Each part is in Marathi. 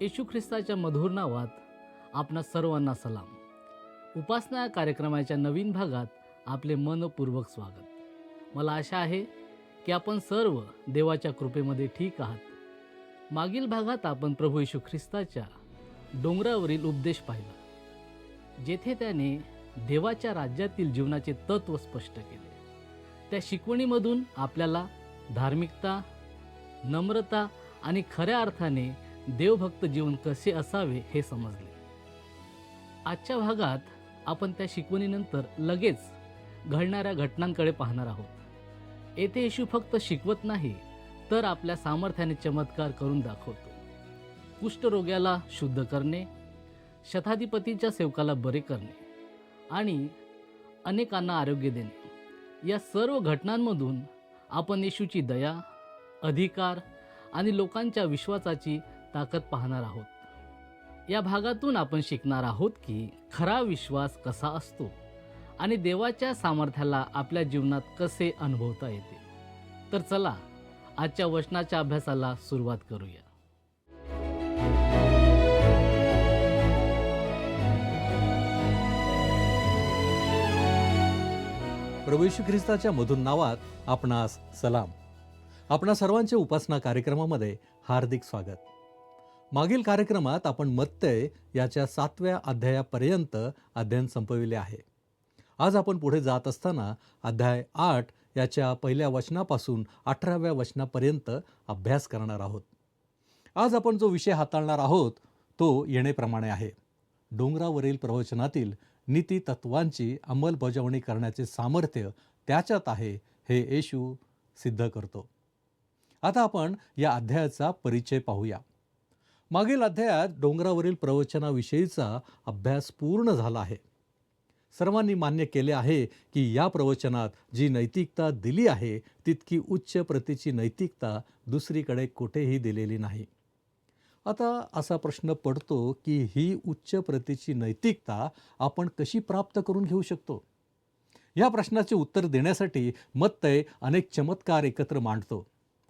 येशू ख्रिस्ताच्या मधुर नावात आपणा सर्वांना सलाम. उपासना या कार्यक्रमाच्या नवीन भागात आपले मनपूर्वक स्वागत. मला आशा आहे की आपण सर्व देवाच्या कृपेमध्ये ठीक आहात. मागील भागात आपण प्रभू येशू ख्रिस्ताच्या डोंगरावरील उपदेश पाहिला, जेथे त्याने देवाच्या राज्यातील जीवनाचे तत्त्व स्पष्ट केले. त्या शिकवणीमधून आपल्याला धार्मिकता, नम्रता आणि खऱ्या अर्थाने देवभक्त जीवन कसे असावे हे समजले. आजच्या भागात आपण त्या शिकवणीनंतर लगेच घडणाऱ्या घटनांकडे पाहणार आहोत. येथे येशू फक्त शिकवत नाही, तर आपल्या सामर्थ्याने चमत्कार करून दाखवतो. कुष्ठरोग्याला शुद्ध करणे, शताधिपतीच्या सेवकाला बरे करणे आणि अनेकांना आरोग्य देणे, या सर्व घटनांमधून आपण येशूची दया, अधिकार आणि लोकांच्या विश्वासाची ताकद पाहणार आहोत. या भागातून आपण शिकणार आहोत की खरा विश्वास कसा असतो आणि देवाच्या सामर्थ्याला आपल्या जीवनात कसे अनुभवता येते. तर चला आजच्या वचनाच्या अभ्यासाला सुरुवात करूया. प्रभू येशू ख्रिस्ताच्या मधुर नावात आपणास सलाम. आपणा सर्वांचे उपासना कार्यक्रमामध्ये हार्दिक स्वागत. मागील कार्यक्रमात आपण मत्तय याच्या 7व्या अध्यायापर्यंत अध्ययन संपविले आहे. आज आपण पुढे जात असताना अध्याय 8 याच्या पहिल्या वचनापासून 18व्या वचनापर्यंत अभ्यास करणार आहोत. आज आपण जो विषय हाताळणार आहोत तो येणेप्रमाणे आहे: डोंगरावरील प्रवचनातील नीती तत्वांची अंमलबजावणी करण्याचे सामर्थ्य त्याच्यात आहे, हे येशू सिद्ध करतो. आता आपण या अध्यायाचा परिचय पाहूया. मागील अध्यायात डोंगरावरील प्रवचनाविषयीचा अभ्यास पूर्ण झाला आहे. सर्वांनी मान्य केले आहे की या प्रवचनात जी नैतिकता दिली आहे तितकी उच्च प्रतीची नैतिकता दुसरीकडे कुठेही दिलेली नाही. आता असा प्रश्न पडतो की ही उच्च प्रतीची नैतिकता आपण कशी प्राप्त करून घेऊ शकतो? या प्रश्नाचे उत्तर देण्यासाठी मत्तय अनेक चमत्कार एकत्र मांडतो,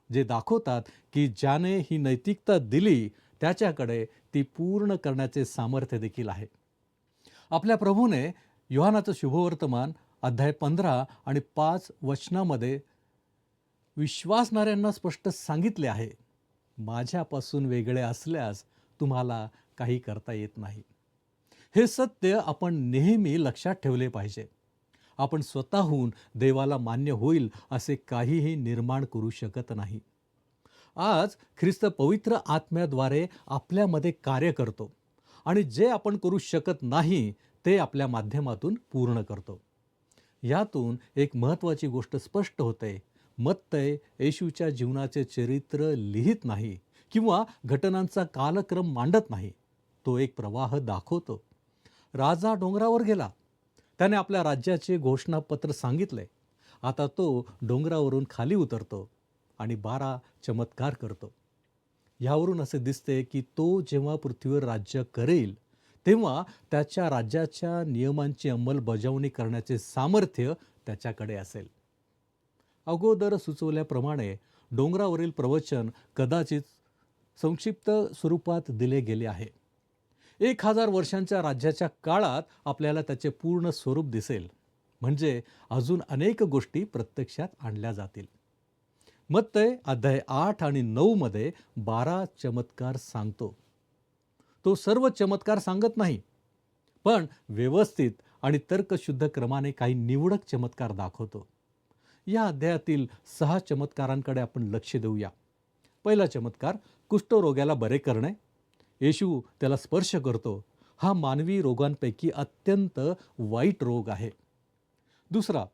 जे दाखवतात की ज्याने ही नैतिकता दिली त्याच्याकडे ती पूर्ण करण्याचे सामर्थ्य देखील आहे. आपल्या प्रभूने योहानाचं शुभवर्तमान अध्याय 15 आणि 5 वचनामध्ये विश्वासणाऱ्यांना स्पष्ट सांगितले आहे, माझ्यापासून वेगळे असल्यास तुम्हाला काही करता येत नाही. हे सत्य आपण नेहमी लक्षात ठेवले पाहिजे. आपण स्वतःहून देवाला मान्य होईल असे काहीही निर्माण करू शकत नाही. आज ख्रिस्त पवित्र आत्म्याद्वारे आपल्यामध्ये कार्य करतो आणि जे आपण करू शकत नाही ते आपल्या माध्यमातून पूर्ण करतो. यातून एक महत्त्वाची गोष्ट स्पष्ट होते: मत्तय येशूच्या जीवनाचे चरित्र लिहित नाही किंवा घटनांचा कालक्रम मांडत नाही. तो एक प्रवाह दाखवतो. राजा डोंगरावर गेला, त्याने आपल्या राज्याचे घोषणापत्र सांगितले. आता तो डोंगरावरून खाली उतरतो आणि 12 चमत्कार करतो. यावरून असे दिसते की तो जेव्हा पृथ्वीवर राज्य करेल तेव्हा त्याच्या राज्याच्या नियमांची अंमलबजावणी करण्याचे सामर्थ्य त्याच्याकडे असेल. अगोदर सुचवल्याप्रमाणे डोंगरावरील प्रवचन कदाचित संक्षिप्त स्वरूपात दिले गेले आहे. 1000 वर्षांच्या राज्याच्या काळात आपल्याला त्याचे पूर्ण स्वरूप दिसेल, म्हणजे अजून अनेक गोष्टी प्रत्यक्षात आणल्या जातील. मत्तय अध्याय 8 आणि 9 मध्ये 12 चमत्कार सांगतो. तो सर्व चमत्कार सांगत नाही, पण व्यवस्थित आणि तर्कशुद्ध क्रमाने काही निवडक चमत्कार दाखवतो. या अध्यायातील 6 चमत्कारांकडे आपण लक्ष देऊया. पहिला चमत्कार, कुष्ठरोग्याला बरे करणे. येशू त्याला स्पर्श करतो. हा मानवी रोगांपैकी अत्यंत वाईट रोग आहे. दुसरा,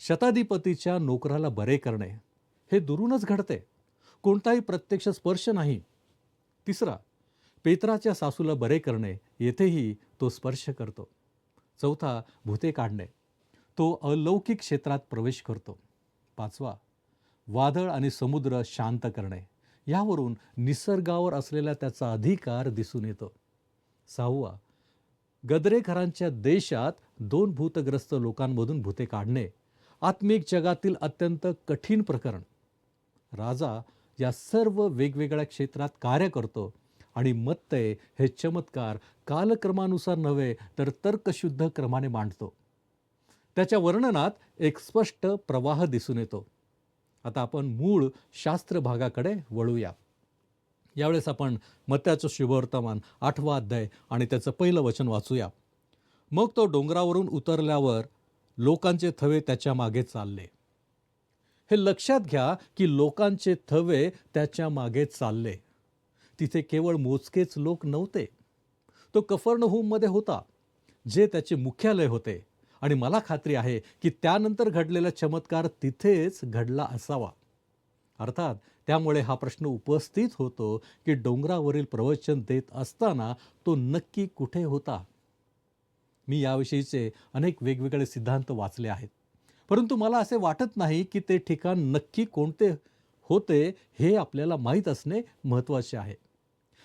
शताधिपतीच्या नोकराला बरे करणे. हे दुरूनच घडते, कोणताही प्रत्यक्ष स्पर्श नाही. तिसरा, पेत्राच्या सासूला बरे करणे. येथेही तो स्पर्श करतो. चौथा, भूते काढणे. तो अलौकिक क्षेत्रात प्रवेश करतो. पाचवा, वादळ आणि समुद्र शांत करणे. यावरून निसर्गावर असलेला त्याचा अधिकार दिसून येतो. सहावा, गदरेकरांच्या देशात 2 भूतग्रस्त लोकांमधून भूते काढणे. आत्मिक जगातील अत्यंत कठीण प्रकरण. राजा या सर्व वेगवेगळ्या क्षेत्रात कार्य करतो आणि मत्तय हे चमत्कार कालक्रमानुसार नव्हे तर तर्कशुद्ध क्रमाने मांडतो. त्याच्या वर्णनात एक स्पष्ट प्रवाह दिसून येतो. आता आपण मूळ शास्त्र भागाकडे वळूया. यावेळेस आपण मत्त्याचं शुभवर्तमान 8वा अध्याय आणि त्याचं पहिलं वचन वाचूया. मग तो डोंगरावरून उतरल्यावर लोकांचे थवे त्याच्या मागे चालले. हे लक्षात घ्या की लोकांचे थवे त्याच्या मागे चालले. तिथे केवळ मोजकेच लोक नव्हते. तो कफर्नहूममध्ये होता, जे त्याचे मुख्यालय होते, आणि मला खात्री आहे की त्यानंतर घडलेला चमत्कार तिथेच घडला असावा. अर्थात त्यामुळे हा प्रश्न उपस्थित होतो की डोंगरावरील प्रवचन देत असताना तो नक्की कुठे होता. मी याविषयीचे अनेक वेगवेगळे सिद्धांत वाचले आहेत, परंतु मला असे वाटत नाही की ते ठिकाण नक्की कोणते होते हे आपल्याला माहीत असणे महत्त्वाचे आहे.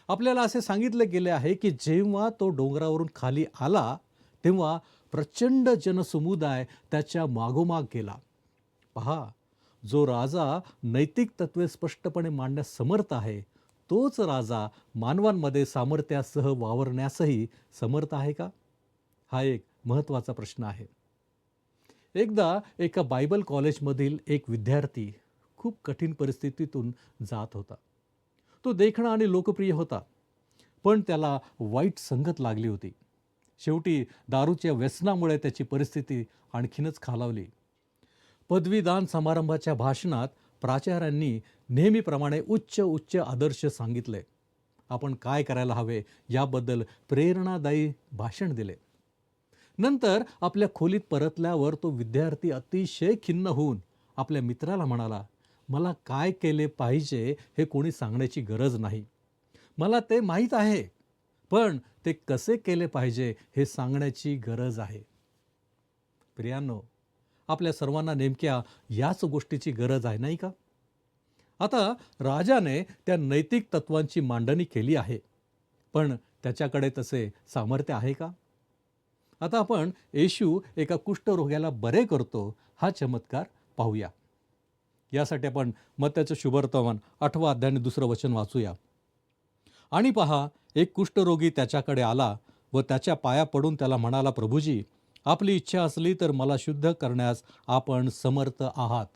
आपल्याला असे सांगितले गेले आहे की जेव्हा तो डोंगरावरून खाली आला तेव्हा प्रचंड जनसमुदाय त्याच्या मागोमाग गेला. पहा, जो राजा नैतिक तत्वे स्पष्टपणे मांडण्यास समर्थ आहे, तोच राजा मानवांमध्ये सामर्थ्यासह वावरण्यासही समर्थ आहे का? हा एक महत्त्वाचा प्रश्न आहे. एकदा एका बायबल कॉलेजमधील एक विद्यार्थी खूप कठीण परिस्थितीतून जात होता. तो देखणा आणि लोकप्रिय होता, पण त्याला वाईट संगत लागली होती. शेवटी दारूच्या व्यसनामुळे त्याची परिस्थिती आणखीनच खालावली. पदवीदान समारंभाच्या भाषणात प्राचार्यांनी नेहमीप्रमाणे उच्च आदर्श सांगितले. आपण काय करायला हवे याबद्दल प्रेरणादायी भाषण दिले. नंतर आपल्या खोलीत परतल्यावर तो विद्यार्थी अतिशय खिन्न होऊन आपल्या मित्राला म्हणाला, मला काय केले पाहिजे हे कोणी सांगण्याची गरज नाही. मला ते माहीत आहे, पण ते कसे केले पाहिजे हे सांगण्याची गरज आहे. प्रियांनो, आपल्या सर्वांना नेमक्या याच गोष्टीची गरज आहे, नाही का? आता राजाने त्या नैतिक तत्वांची मांडणी केली आहे, पण त्याच्याकडे तसे सामर्थ्य आहे का? आता आपण येशू एका कुष्ठरोग्याला बरे करतो हा चमत्कार पाहूया. यासाठी आपण मत्त्याचं शुभवर्तमान 8वा अध्याय 2 वचन वाचूया. आणि पहा, एक कुष्ठरोगी त्याच्याकडे आला व त्याच्या पाया पडून त्याला म्हणाला, प्रभुजी, आपली इच्छा असली तर मला शुद्ध करण्यास आपण समर्थ आहात.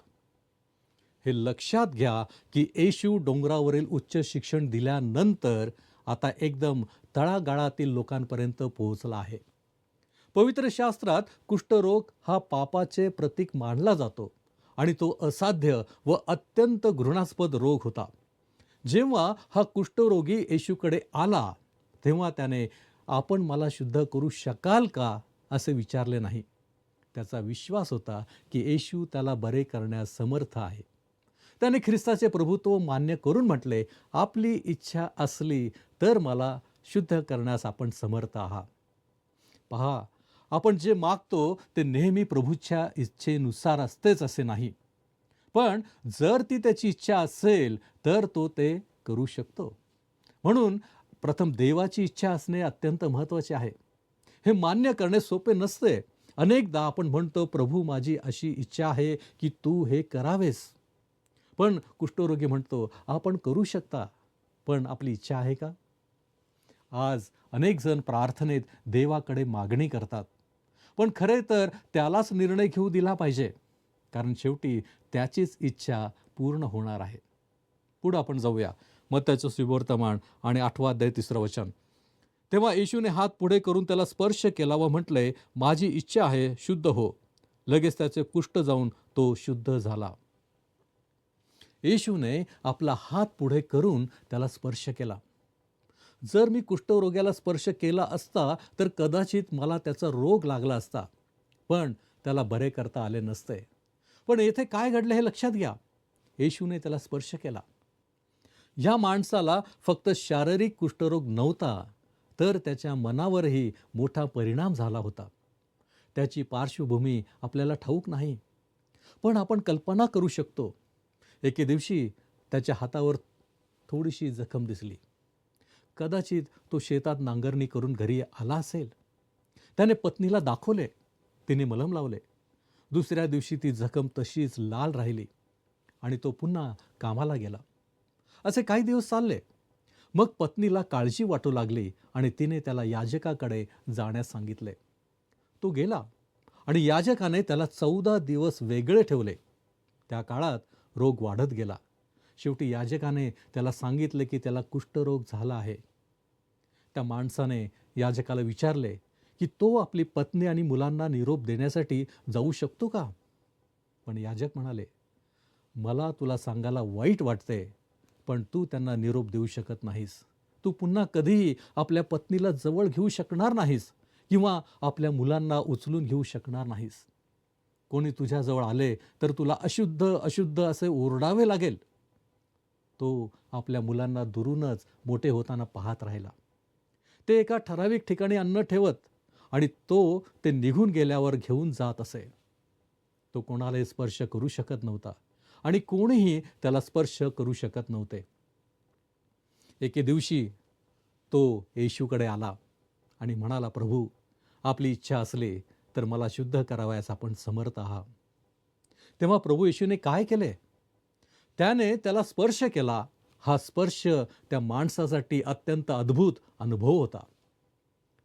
हे लक्षात घ्या की येशू डोंगरावरील उच्च शिक्षण दिल्यानंतर आता एकदम तळागाळातील लोकांपर्यंत पोहोचला आहे. पवित्र शास्त्रात कुष्ठरोग हा पापाचे प्रतीक मानला जातो आणि तो असाध्य व अत्यंत घृणास्पद रोग होता. जेव्हा हा कुष्ठरोगी येशूकडे आला तेव्हा त्याने आपण मला शुद्ध करू शकाल का असे विचारले नाही. त्याचा विश्वास होता की येशू त्याला बरे करण्यास समर्थ आहे. त्याने ख्रिस्ताचे प्रभुत्व मान्य करून म्हटले, आपली इच्छा असली तर मला शुद्ध करण्यास आपण समर्थ आहात. पहा, आपण जे मागतो ते नेहमी प्रभूच्या इच्छेनुसार असतेच असे नाही, पण जर ती त्याची इच्छा असेल तर तो ते करू शकतो. म्हणून प्रथम देवाची इच्छा असणे अत्यंत महत्त्वाचे आहे. हे मान्य करणे सोपे नसते. अनेकदा आपण म्हणतो, प्रभू, माझी अशी इच्छा आहे की तू हे करावेस. पण कुष्ठरोगी म्हणतो, आपण करू शकता, पण आपली इच्छा आहे का? आज अनेक जण प्रार्थनेत देवाकडे मागणी करतात, पण खरे तर त्यालाच निर्णय घेऊ दिला पाहिजे, कारण शेवटी त्याचीच इच्छा पूर्ण होणार आहे. पुढे आपण जाऊया. मत्त्याचं शुभवर्तमान आणि 8वा अध्याय 3 वचन. तेव्हा येशूने हात पुढे करून त्याला स्पर्श केला व म्हटले, माझी इच्छा आहे, शुद्ध हो. लगेच त्याचे कुष्ठ जाऊन तो शुद्ध झाला. येशूने आपला हात पुढे करून त्याला स्पर्श केला. जर मी कुष्ठरोग्याला स्पर्श केला असता तर कदाचित मला त्याचा रोग लागला असता, पण त्याला बरे करता आले नसते. पण येथे काय घडले हे लक्षात घ्या. येशूने त्याला स्पर्श केला. या माणसाला फक्त शारीरिक कुष्ठरोग नव्हता, तर त्याच्या मनावरही मोठा परिणाम झाला होता. त्याची पार्श्वभूमी आपल्याला ठाऊक नाही, पण आपण कल्पना करू शकतो. एके दिवशी त्याच्या हातावर थोडीशी जखम दिसली. कदाचित तो शेतात नांगरणी करून घरी आला असेल. त्याने पत्नीला दाखवले, तिने मलम लावले. दुसऱ्या दिवशी ती जखम तशीच लाल राहिली आणि तो पुन्हा कामाला गेला. असे काही दिवस चालले, मग पत्नीला काळजी वाटू लागली आणि तिने त्याला याजकाकडे जाण्यास सांगितले. तो गेला आणि याजकाने त्याला 14 दिवस वेगळे ठेवले. त्या काळात रोग वाढत गेला. शेवटी याजकाने त्याला सांगितले की त्याला कुष्ठरोग झाला आहे. त्या माणसाने याजकाला विचारले की तो आपली पत्नी आणि मुलांना निरोप देण्यासाठी जाऊ शकतो का? पण याजक म्हणाले, मला तुला सांगायला वाईट वाटते, पण तू त्यांना निरोप देऊ शकत नाहीस. तू पुन्हा कधीही आपल्या पत्नीला जवळ घेऊ शकणार नाहीस किंवा आपल्या मुलांना उचलून घेऊ शकणार नाहीस. कोणी तुझ्याजवळ आले तर तुला अशुद्ध अशुद्ध असे ओरडावे लागेल. तो आपल्या मुलांना दुरूनच मोठे होताना पाहत राहिला. ते एका ठराविक ठिकाणी अन्न ठेवत आणि तो ते निघून गेल्यावर घेऊन जात असे. तो कोणालाही स्पर्श करू शकत नव्हता आणि कोणीही त्याला स्पर्श करू शकत नव्हते. एके दिवशी तो येशूकडे आला आणि म्हणाला, प्रभू, आपली इच्छा असली तर मला शुद्ध करावयास आपण समर्थ आहात. तेव्हा प्रभू येशूने काय केले? त्याने त्याला स्पर्श केला. हा स्पर्श त्या माणसासाठी अत्यंत अद्भुत अनुभव होता.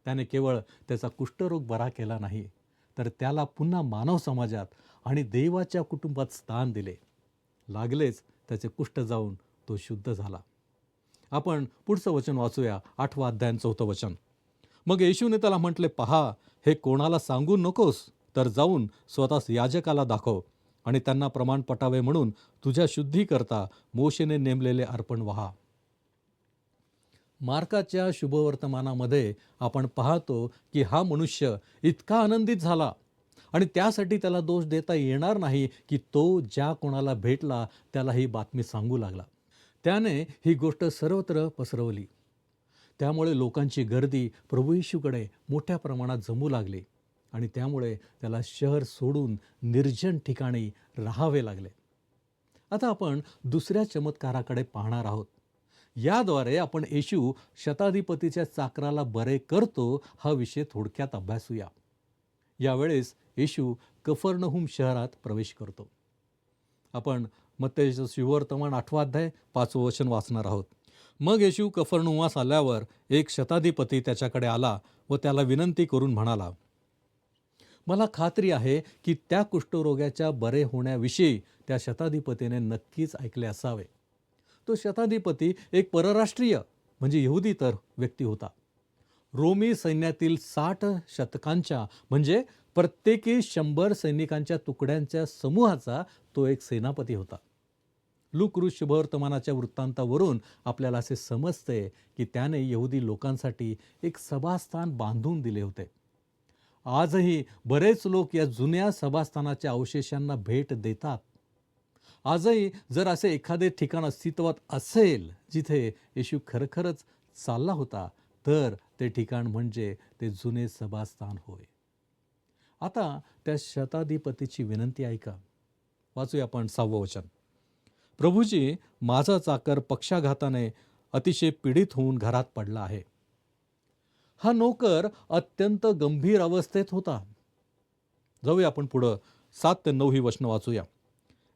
त्याने केवळ त्याचा कुष्ठरोग बरा केला नाही, तर त्याला पुन्हा मानव समाजात आणि देवाच्या कुटुंबात स्थान दिले. लागलेच त्याचे कुष्ठ जाऊन तो शुद्ध झाला. आपण पुढचं वचन वाचूया, 8 अध्याय 4 वचन. मग येशूने त्याला म्हटले, पहा, हे कोणाला सांगू नकोस, तर जाऊन स्वतःच याजकाला दाखव आणि त्यांना प्रमाण पटावे म्हणून तुझ्या शुद्धीकरता मोशेने नेमलेले अर्पण वहा. मार्काच्या शुभवर्तमानामध्ये आपण पाहतो की हा मनुष्य इतका आनंदित झाला आणि त्यासाठी त्याला दोष देता येणार नाही की तो ज्या कोणाला भेटला त्याला ही बातमी सांगू लागला. त्याने ही गोष्ट सर्वत्र पसरवली. त्यामुळे लोकांची गर्दी प्रभू येशूकडे मोठ्या प्रमाणात जमू लागली आणि त्यामुळे त्याला शहर सोडून निर्जन ठिकाणी राहावे लागले. आता आपण दुसऱ्या चमत्काराकडे पाहणार आहोत. याद्वारे आपण येशू शताधिपतीच्या चाकराला बरे करतो हा विषय थोडक्यात अभ्यासूया. यावेळेस येशू कफर्नहूम शहरात प्रवेश करतो. आपण मत्तेचं शुभवर्तमान 8 अध्याय 5 वचन वाचणार आहोत. मग येशू कफर्नहुमास आल्यावर एक शताधिपती त्याच्याकडे आला व त्याला विनंती करून म्हणाला, मला खात्री आहे की त्या कुष्ठरोग्याच्या बरे होण्याविषयी त्या शताधिपतीने नक्कीच ऐकले असावे. तो शताधिपती एक परराष्ट्रीय म्हणजे यहुदी तर व्यक्ती होता. रोमी सैन्यातील 60 शतकांच्या म्हणजे प्रत्येकी 100 सैनिकांच्या तुकड्यांच्या समूहाचा तो एक सेनापती होता. लूकरूस शुभवर्तमानाच्या वृत्तांतावरून आपल्याला असे समजते की त्याने यहुदी लोकांसाठी एक सभास्थान बांधून दिले होते. आजही बरेच लोक या जुन्या सभास्थानाच्या अवशेषांना भेट देतात. आजही जर असे एखादे ठिकाण अस्तित्वात असेल जिथे येशू खरखरच चालला होता, तर ते ठिकाण म्हणजे ते जुने सभास्थान होय. आता त्या शताधिपतीची विनंती ऐका. वाचूया आपण 6वं वचन. प्रभूजी, माझा चाकर पक्षाघाताने अतिशय पीडित होऊन घरात पडला आहे. हा नोकर अत्यंत गंभीर अवस्थेत होता. जाऊया आपण पुढं 7 ते 9 ही वचनं वाचूया.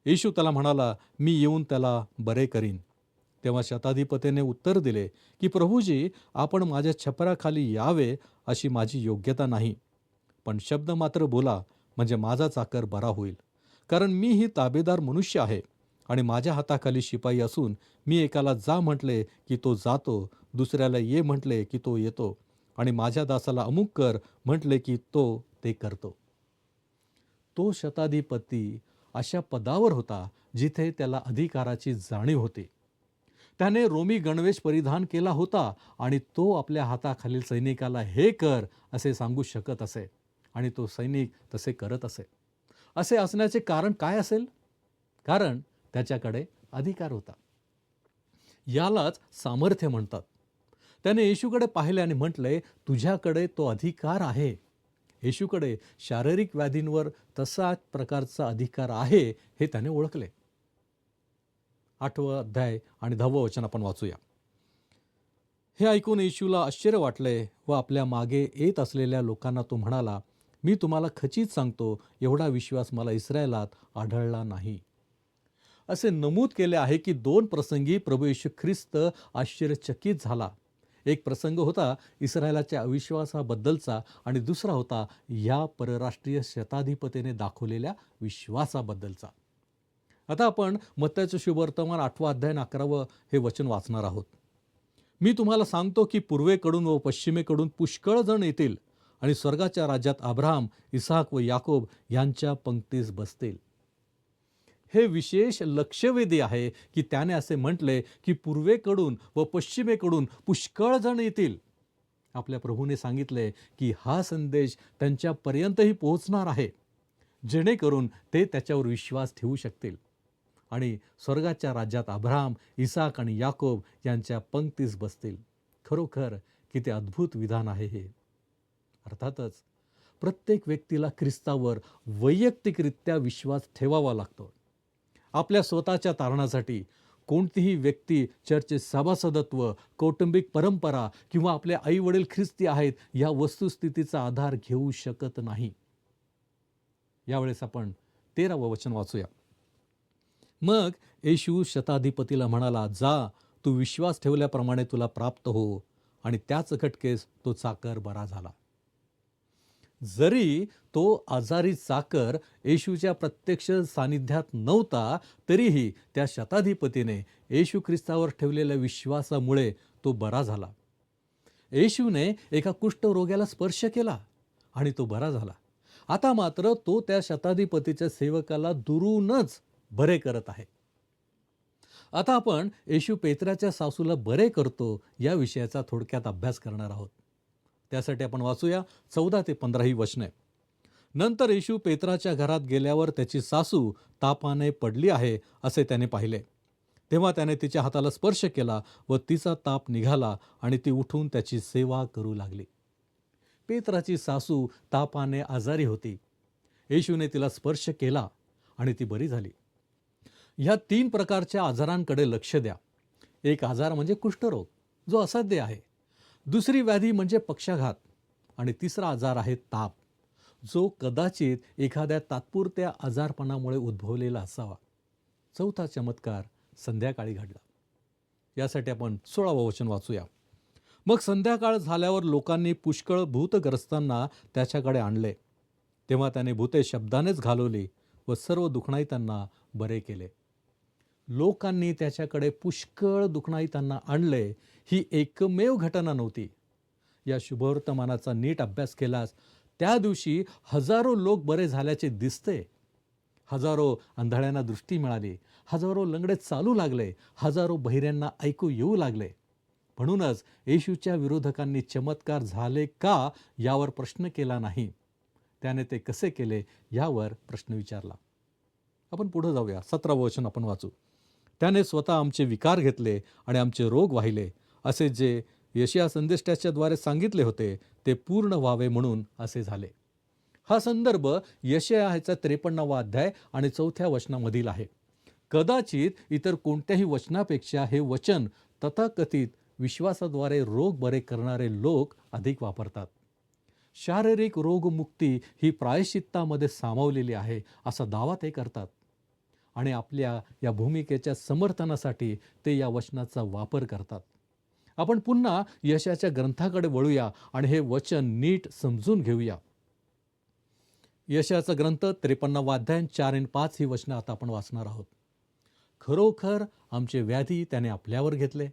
येशू त्याला म्हणाला, मी येऊन त्याला बरे करीन. तेव्हा शताधिपतीने उत्तर दिले की प्रभूजी, आपण माझ्या छपराखाली यावे अशी माझी योग्यता नाही, पण शब्द मात्र बोला म्हणजे माझा चाकर बरा होईल. कारण मी ही ताबेदार मनुष्य आहे आणि माझ्या हाताखाली शिपाई असून मी एकाला जा म्हटले की तो जातो, दुसऱ्याला ये म्हटले की तो येतो आणि माझ्या दासाला अमुक कर म्हटले की तो ते करतो. तो शताधिपती अशा पदावर होता जिथे त्याला अधिकाराची जाणीव होती. त्याने रोमी गणवेश परिधान केला होता आणि तो आपल्या हाताखालील सैनिकाला हे कर असे सांगू शकत असे आणि तो सैनिक तसे करत असे. असे असण्याचे कारण काय असेल? कारण त्याच्याकडे अधिकार होता. यालाच सामर्थ्य म्हणतात. त्याने येशूकडे पाहिले आणि म्हटले, तुझ्याकडे तो अधिकार आहे. येशूकडे शारीरिक व्याधींवर तसाच प्रकारचा अधिकार आहे हे त्याने ओळखले. 8वं अध्याय आणि 10वं वचन आपण वाचूया. हे ऐकून येशूला आश्चर्य वाटले व आपल्या मागे येत असलेल्या लोकांना तो म्हणाला, मी तुम्हाला खचित सांगतो, एवढा विश्वास मला इस्रायलात आढळला नाही. असे नमूद केले आहे की 2 प्रसंगी प्रभू येशू ख्रिस्त आश्चर्यचकित झाला. एक प्रसंग होता इस्रायलाच्या अविश्वासाबद्दलचा आणि दुसरा होता या परराष्ट्रीय शताधिपतीने दाखवलेल्या विश्वासाबद्दलचा. आता आपण मत्तयाचं शुभवर्तमान 8 अध्याय 11 हे वचन वाचणार आहोत. मी तुम्हाला सांगतो की पूर्वेकडून व पश्चिमेकडून पुष्कळ जण येतील आणि स्वर्गाच्या राज्यात अब्राहम, इसाक व याकोब यांच्या पंक्तीस बसतील. हे विशेष लक्षवेधी आहे की त्याने असे म्हटले की पूर्वेकडून व पश्चिमेकडून पुष्कळ जण येतील. आपल्या प्रभूने सांगितले की हा संदेश त्यांच्यापर्यंतही पोहोचणार आहे, जेणेकरून ते त्याच्यावर विश्वास ठेवू शकतील आणि स्वर्गाच्या राज्यात अब्राहम, इसाक आणि याकोब यांच्या पंक्तीस बसतील. खरोखर किती अद्भुत विधान आहे हे. अर्थातच प्रत्येक व्यक्तीला ख्रिस्तावर वैयक्तिकरित्या विश्वास ठेवावा लागतो. आपल्या स्वतःच्या तारणासाठी कोणतीही व्यक्ती चर्चेत सभासदत्व, कौटुंबिक परंपरा किंवा आपले आई वडील ख्रिस्ती आहेत या वस्तुस्थितीचा आधार घेऊ शकत नाही. यावेळेस आपण 13वं वचन वाचूया. मग येशू शताधिपतीला म्हणाला, जा, तू विश्वास ठेवल्याप्रमाणे तुला प्राप्त हो. आणि त्याच खटकेस तो चाकर बरा झाला. जरी तो आजारी चाकर येशूच्या प्रत्यक्ष सानिध्यात नव्हता, तरीही त्या शताधिपतीने येशू ख्रिस्तावर ठेवलेल्या विश्वासामुळे तो बरा झाला. येशूने एका कुष्ठरोग्याला स्पर्श केला आणि तो बरा झाला. आता मात्र तो त्या शताधिपतीच्या सेवकाला दुरूनच बरे करत आहे. आता आपण येशू पेत्राच्या सासूला बरे करतो या विषयाचा थोडक्यात अभ्यास करणार आहोत. त्यासाठी आपण वाचूया 14 ते 15 ही वचने. नंतर येशू पेत्राच्या घरात गेल्यावर त्याची सासू तापाने पडली आहे असे त्याने पाहिले. तेव्हा त्याने तिच्या हाताला स्पर्श केला व तिचा ताप निघाला आणि ती उठून त्याची सेवा करू लागली. पेत्राची सासू तापाने आजारी होती. येशूने तिला स्पर्श केला आणि ती बरी झाली. ह्या 3 प्रकारच्या आजारांकडे लक्ष द्या. एक आजार म्हणजे कुष्ठरोग, जो असाध्य आहे. दुसरी व्याधी म्हणजे पक्षाघात आणि तिसरा आजार आहे ताप, जो कदाचित एखाद्या तात्पुरत्या आजारपणामुळे उद्भवलेला असावा. चौथा चमत्कार संध्याकाळी घडला. यासाठी आपण 16वं वचन वाचूया. मग संध्याकाळ झाल्यावर लोकांनी पुष्कळ भूतग्रस्तांना त्याच्याकडे आणले. तेव्हा त्याने भूते शब्दानेच घालवली व सर्व दुखणाईतांना बरे केले. लोकांनी त्याच्याकडे पुष्कळ दुखणाईतांना आणले ही एकमेव घटना नव्हती. या शुभवर्तमानाचा नीट अभ्यास केल्यास त्या दिवशी हजारो लोक बरे झाल्याचे दिसते. हजारो आंधळ्यांना दृष्टी मिळाली, हजारो लंगडे चालू लागले, हजारो बहिऱ्यांना ऐकू येऊ लागले. म्हणूनच येशूच्या विरोधकांनी चमत्कार झाले का यावर प्रश्न केला नाही, त्याने ते कसे केले यावर प्रश्न विचारला. आपण पुढे जाऊया. 17वं वचन आपण वाचू. त्याने स्वतः आमचे विकार घेतले आणि आमचे रोग वाहिले, असे जे यशाया संदेष्टाच्याद्वारे सांगितले होते ते पूर्ण व्हावे म्हणून असे झाले. हा संदर्भ यशायाचा 53वा अध्याय आणि 4थ्या वचनामधील आहे. कदाचित इतर कोणत्याही वचनापेक्षा हे वचन तथाकथित विश्वासाद्वारे रोग बरे करणारे लोक अधिक वापरतात. शारीरिक रोगमुक्ती ही प्रायश्चित्तामध्ये सामावलेली आहे असा दावा ते करतात आणि आपल्या या भूमिकेच्या समर्थनासाठी ते या वचनाचा वापर करतात. आपण पुन्हा यशाच्या ग्रंथाकडे वळूया आणि हे वचन नीट समजून घेऊया. यशाचा ग्रंथ 53वा अध्याय 4 आणि 5 ही वचनं आता आपण वाचणार आहोत. खरोखर आमचे व्याधी त्याने आपल्यावर घेतले,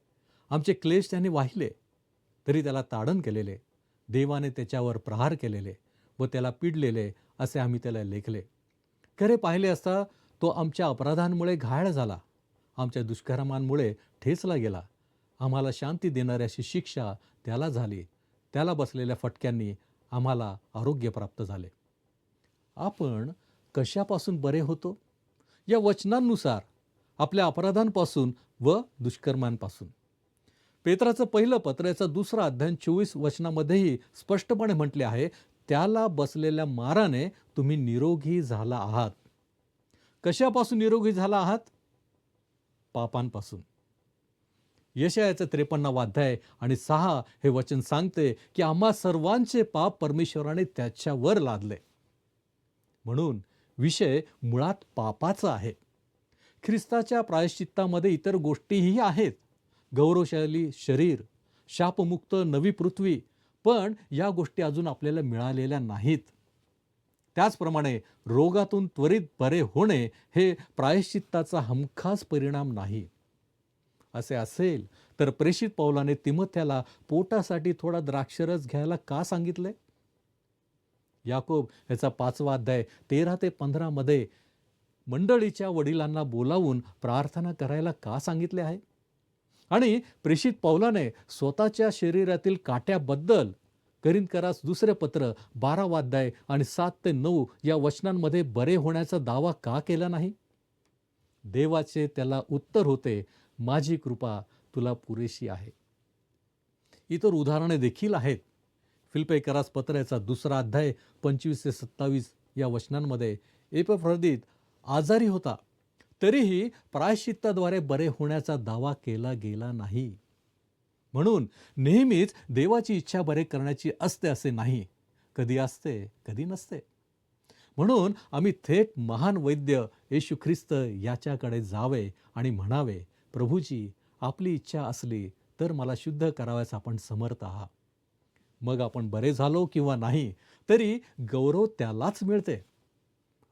आमचे क्लेश त्याने वाहिले, तरी त्याला ताडण केलेले, देवाने त्याच्यावर प्रहार केलेले व त्याला पिडलेले असे आम्ही त्याला लेखले. खरे पाहिले असता तो आमच्या अपराधांमुळे घायल झाला, आमच्या दुष्कर्मांमुळे ठेचला गेला. आम्हाला शांती देणाऱ्याची शिक्षा त्याला झाली, त्याला बसलेल्या फटक्यांनी आम्हाला आरोग्य प्राप्त झाले. आपण कशापासून बरे होतो? या वचनांनुसार आपल्या अपराधांपासून व दुष्कर्मांपासून. पेत्राचं पहिलं पत्र याचा 2रा अध्याय 24 वचनामध्येही स्पष्टपणे म्हटले आहे, त्याला बसलेल्या माराने तुम्ही निरोगी झाला आहात. कशापासून निरोगी झाला आहात? पापांपासून. यशायाचं 53वा अध्याय आणि 6 हे वचन सांगते की आम्हा सर्वांचे पाप परमेश्वराने त्याच्यावर लादले. म्हणून विषय मुळात पापाचा आहे. ख्रिस्ताच्या प्रायश्चित्तामध्ये इतर गोष्टीही आहेत. गौरवशाली शरीर, शापमुक्त नवी पृथ्वी, पण या गोष्टी अजून आपल्याला मिळालेल्या नाहीत. त्याचप्रमाणे रोगातून त्वरित बरे होणे हे प्रायश्चित्ताचा हमखास परिणाम नाही. असे असेल तर प्रेषित पौलाने तिमोथ्याला पोटासाठी थोडा द्राक्षरस घ्यायला का सांगितले? याकोब याचा 5वा अध्याय 13 ते 15 मध्ये मंडळीच्या वडिलांना बोलावून प्रार्थना करायला का सांगितले आहे? आणि प्रेषित पौलाने स्वतःच्या शरीरातील काट्याबद्दल करिंथकरास दुसरे पत्र 12वा अध्याय आणि 7 ते 9 या वचनांमध्ये बरे होण्याचा दावा का केला नाही? देवाचे त्याला उत्तर होते, माझी कृपा तुला पुरेशी आहे. इतर उदाहरणे देखील आहेत. फिलिप्पीकरास पत्राचा 2रा अध्याय 25 ते 27 या वचनांमध्ये एपफ्रोदित आजारी होता, तरीही प्रायश्चित्ताद्वारे बरे होण्याचा दावा केला गेला नाही. म्हणून नेहमीच देवाची इच्छा बरे करण्याची असते असे नाही. कधी असते, कधी नसते. म्हणून आम्ही थेट महान वैद्य येशू ख्रिस्त याच्याकडे जावे आणि म्हणावे, प्रभूजी, आपली इच्छा असली तर मला शुद्ध करावयास आपण समर्थ आहात. मग आपण बरे झालो किंवा नाही तरी गौरव त्यालाच मिळते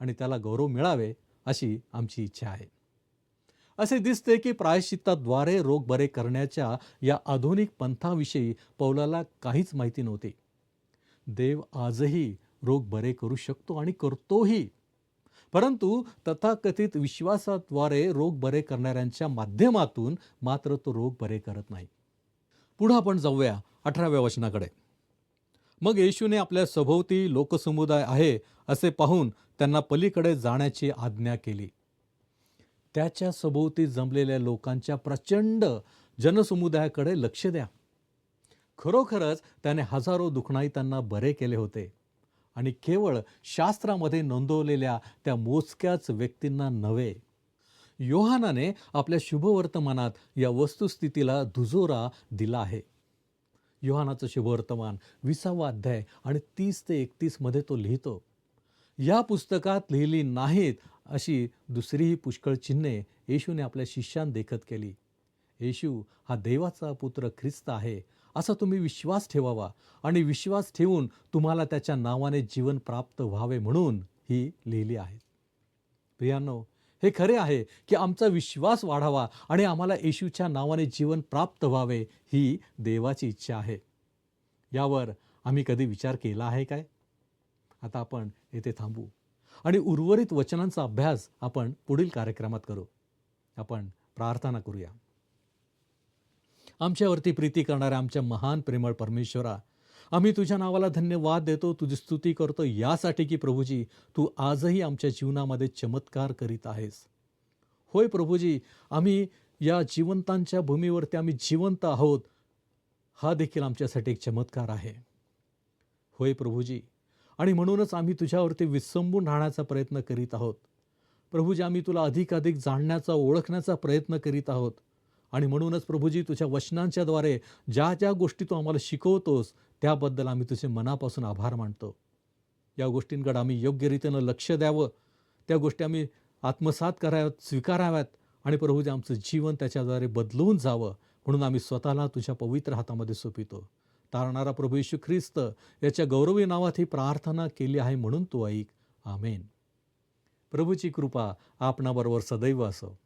आणि त्याला गौरव मिळावे अशी आमची इच्छा आहे. असे दिसते की प्रायश्चित्ताद्वारे रोग बरे करण्याच्या या आधुनिक पंथाविषयी पौलाला काहीच माहिती नव्हती. देव आजही रोग बरे करू शकतो आणि करतोही, परंतु तथाकथित विश्वासाद्वारे रोग बरे करणाऱ्यांच्या माध्यमातून मात्र तो रोग बरे करत नाही. पुढे आपण जाऊया 18व्या वचनाकडे. मग येशूने आपल्या सभोवती लोकसमुदाय आहे असे पाहून त्यांना पलीकडे जाण्याची आज्ञा केली. त्याच्या सभोवती जमलेल्या लोकांच्या प्रचंड जनसमुदायाकडे लक्ष द्या. खरोखरच त्याने हजारो दुखणाईतांना बरे केले होते आणि केवळ शास्त्रामध्ये नोंदवलेल्या त्या मोजक्याच व्यक्तींना नव्हे. योहानाने आपल्या शुभवर्तमानात या वस्तुस्थितीला दुजोरा दिला आहे. योहानाचं शुभवर्तमान 20वा अध्याय आणि 30 ते 31 मध्ये तो लिहितो, या पुस्तकात लिहिली नाहीत अशी दुसरीही पुष्कळ चिन्हे येशूने आपल्या शिष्यांदेखत केली. येशू हा देवाचा पुत्र ख्रिस्त आहे असा तुम्ही विश्वास ठेवावा आणि विश्वास ठेवून तुम्हाला त्याच्या नावाने जीवन प्राप्त व्हावे म्हणून ही लिहिली आहे. प्रियांनो, हे खरे आहे की आमचा विश्वास वाढावा आणि आम्हाला येशूच्या नावाने जीवन प्राप्त व्हावे ही देवाची इच्छा आहे. यावर आम्ही कधी विचार केला आहे काय? आता आपण येथे थांबू आणि उर्वरित वचनांचा अभ्यास आपण पुढील कार्यक्रमात करू. आपण प्रार्थना करूया. आमच्यावरती प्रीती करणाऱ्या आमच्या महान प्रेमळ परमेश्वरा, आम्ही तुझ्या नावाला धन्यवाद देतो, तुझी स्तुती करतो यासाठी की प्रभूजी तू आजही आमच्या जीवनामध्ये चमत्कार करीत आहेस. होय प्रभूजी, आम्ही या जिवंतांच्या भूमीवरती आम्ही जिवंत आहोत, हा देखील आमच्यासाठी एक चमत्कार आहे. होय प्रभूजी, आणि म्हणूनच आम्ही तुझ्यावरती विसंबून राहण्याचा प्रयत्न करीत आहोत. प्रभूजी, आम्ही तुला अधिकाधिक जाणण्याचा, ओळखण्याचा प्रयत्न करीत आहोत. आणि म्हणूनच प्रभूजी, तुझ्या वचनांच्याद्वारे ज्या ज्या गोष्टी तू आम्हाला शिकवतोस त्याबद्दल आम्ही तुझे मनापासून आभार मानतो. या गोष्टींकडे आम्ही योग्य रीतीनं लक्ष द्यावं, त्या गोष्टी आम्ही आत्मसात कराव्यात, स्वीकाराव्यात आणि प्रभूजी आमचं जीवन त्याच्याद्वारे बदलून जावं म्हणून आम्ही स्वतःला तुझ्या पवित्र हातामध्ये सोपितो. तारणारा प्रभू येशू ख्रिस्त याच्या गौरवी नावात ही प्रार्थना केली आहे म्हणून तू ऐक. आमेन. प्रभूची कृपा आपणाबरोबर सदैव असो.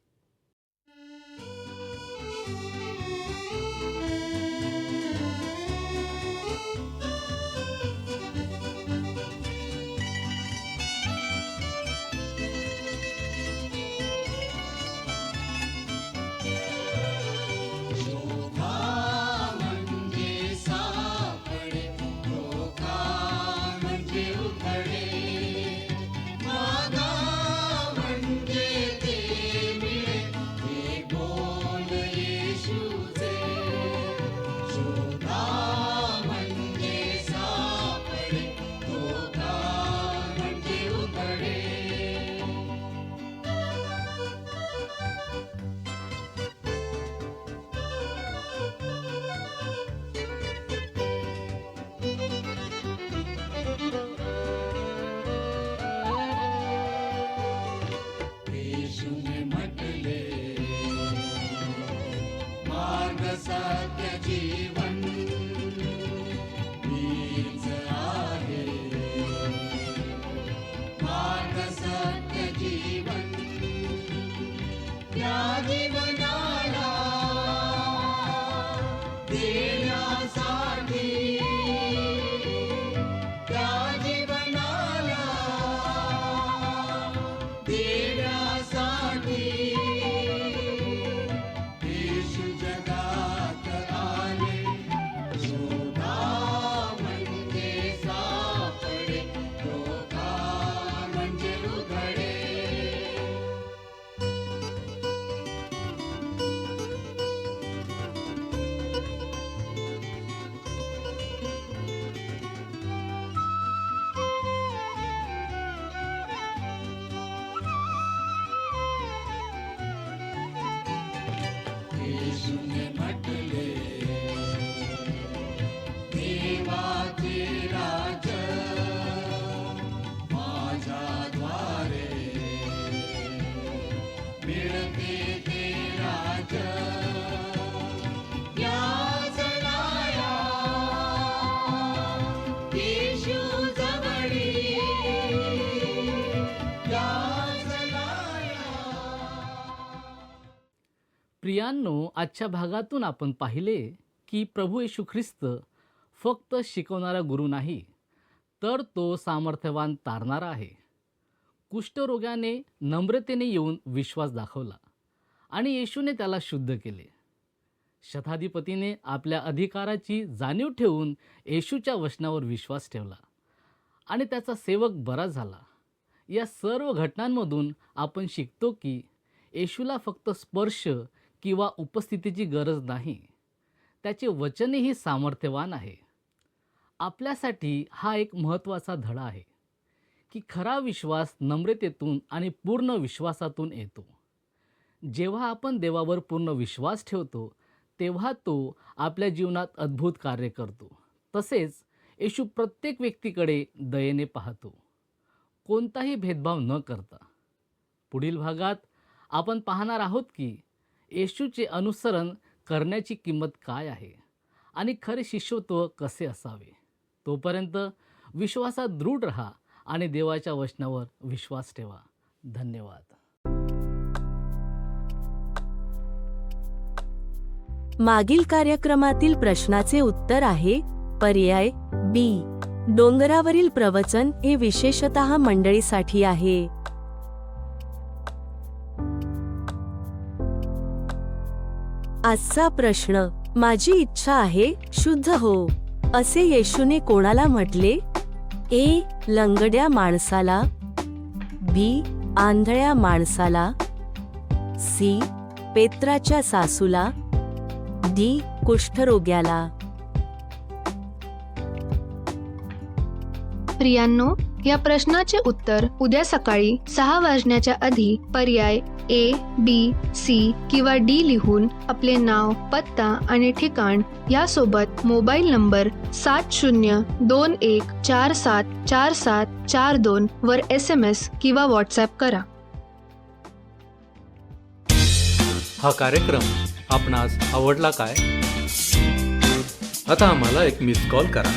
प्रियांनो, आजच्या भागातून आपण पाहिले की प्रभू येशू ख्रिस्त फक्त शिकवणारा गुरु नाही, तर तो सामर्थ्यवान तारणारा आहे. कुष्ठरोग्याने नम्रतेने येऊन विश्वास दाखवला आणि येशूने त्याला शुद्ध केले. शताधिपतीने आपल्या अधिकाराची जाणीव ठेवून येशूच्या वचनावर विश्वास ठेवला आणि त्याचा सेवक बरा झाला. या सर्व घटनांमधून आपण शिकतो की येशूला फक्त स्पर्श किंवा उपस्थितीची गरज नाही, त्याचे वचनही सामर्थ्यवान आहे. आपल्यासाठी हा एक महत्त्वाचा धडा आहे की खरा विश्वास नम्रतेतून आणि पूर्ण विश्वासातून येतो. जेव्हा आपण देवावर पूर्ण विश्वास ठेवतो तेव्हा तो आपल्या जीवनात अद्भुत कार्य करतो. तसेच येशू प्रत्येक व्यक्तीकडे दयेने पाहतो, कोणताही भेदभाव न करता. पुढील भागात आपण पाहणार आहोत की येशूचे अनुसरण करण्याची किंमत काय आहे आणि खरे शिष्यत्व कसे असावे. तोपर्यंत विश्वासात दृढ राहा आणि देवाच्या वचनावर विश्वास ठेवा. धन्यवाद. मागील कार्यक्रमातील प्रश्नाचे उत्तर आहे पर्याय बी. डोंगरावरील प्रवचन हे विशेषतः मंडळीसाठी आहे. आजचा प्रश्न, माझी इच्छा आहे शुद्ध हो, असे येशूने कोणाला म्हटले? ए. लंगड्या माणसाला, बी. आंधळ्या माणसाला, सी. पेत्राच्या सासूला, डी. कुष्ठरोग्याला. प्रियांनो, या प्रश्नाचे उत्तर उद्या सकाळी 6 वाजण्याच्या आधी पर्याय ए, बी, सी किंवा डी लिहून आपले नाव, पत्ता आणि ठिकाण यासोबत मोबाईल नंबर 7021474742 वर SMS किंवा व्हॉट्सॲप करा. हा कार्यक्रम आपणास आवडला काय? आता आम्हाला एक मिस कॉल करा.